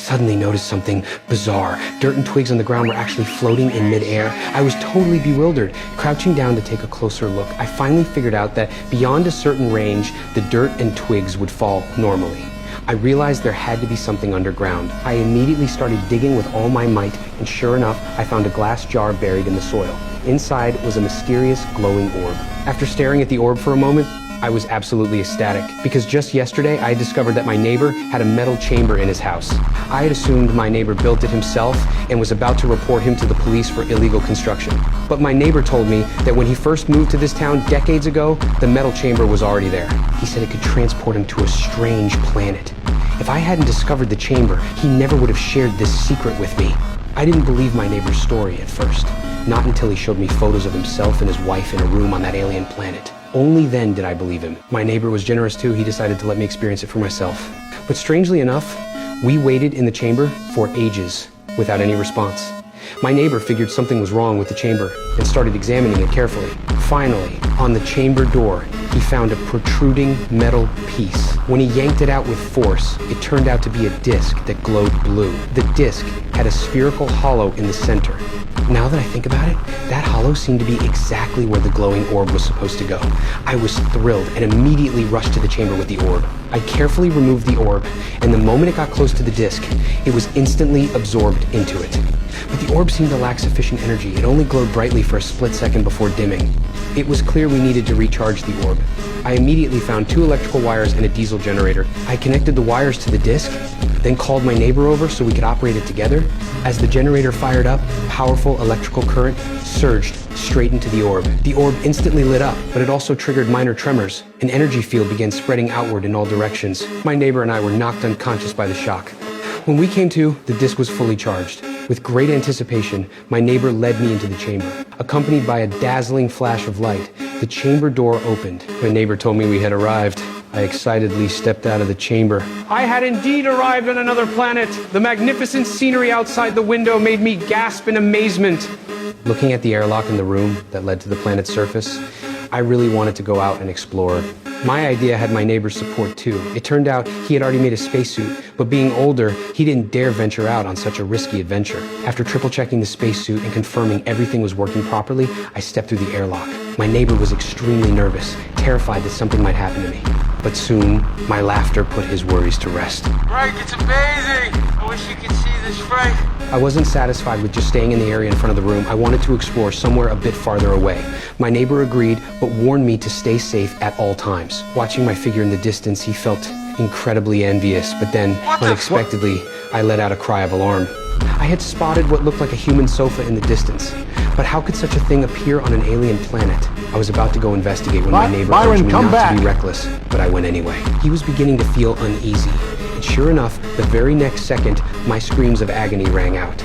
suddenly noticed something bizarre. Dirt and twigs on the ground were actually floating in midair. I was totally bewildered. Crouching down to take a closer look, I finally figured out that beyond a certain range, the dirt and twigs would fall normally. I realized there had to be something underground. I immediately started digging with all my might, and sure enough, I found a glass jar buried in the soil. Inside was a mysterious glowing orb. After staring at the orb for a moment, I was absolutely ecstatic, because just yesterday I discovered that my neighbor had a metal chamber in his house. I had assumed my neighbor built it himself and was about to report him to the police for illegal construction. But my neighbor told me that when he first moved to this town decades ago, the metal chamber was already there. He said it could transport him to a strange planet. If I hadn't discovered the chamber, he never would have shared this secret with me. I didn't believe my neighbor's story at first, not until he showed me photos of himself and his wife in a room on that alien planet. Only then did I believe him. My neighbor was generous too. He decided to let me experience it for myself. But strangely enough, we waited in the chamber for ages without any response. My neighbor figured something was wrong with the chamber and started examining it carefully. Finally, on the chamber door, he found a protruding metal piece. When he yanked it out with force, it turned out to be a disc that glowed blue. The disc had a spherical hollow in the center. Now that I think about it, that hollow seemed to be exactly where the glowing orb was supposed to go. I was thrilled and immediately rushed to the chamber with the orb. I carefully removed the orb, and the moment it got close to the disc, it was instantly absorbed into it. But the orb seemed to lack sufficient energy. It only glowed brightly for a split second before dimming. It was clear we needed to recharge the orb. I immediately found 2 electrical wires and a diesel generator. I connected the wires to the disc, then called my neighbor over so we could operate it together. As the generator fired up, powerful electrical current surged straight into the orb. The orb instantly lit up, but it also triggered minor tremors. An energy field began spreading outward in all directions. My neighbor and I were knocked unconscious by the shock. When we came to, the disc was fully charged. With great anticipation, my neighbor led me into the chamber. Accompanied by a dazzling flash of light, the chamber door opened. My neighbor told me we had arrived. I excitedly stepped out of the chamber. I had indeed arrived on another planet. The magnificent scenery outside the window made me gasp in amazement. Looking at the airlock in the room that led to the planet's surface, I really wanted to go out and explore. My idea had my neighbor's support too. It turned out he had already made a spacesuit, but being older, he didn't dare venture out on such a risky adventure. After triple checking the spacesuit and confirming everything was working properly, I stepped through the airlock. My neighbor was extremely nervous, terrified that something might happen to me. But soon, my laughter put his worries to rest. Frank, it's amazing! I wish you could see this, Frank. I wasn't satisfied with just staying in the area in front of the room. I wanted to explore somewhere a bit farther away. My neighbor agreed, but warned me to stay safe at all times. Watching my figure in the distance, he felt incredibly envious, but then, unexpectedly, I let out a cry of alarm. I had spotted what looked like a human sofa in the distance. But how could such a thing appear on an alien planet? I was about to go investigate when my neighbor urged me not to be reckless, but I went anyway. He was beginning to feel uneasy. And sure enough, the very next second, my screams of agony rang out.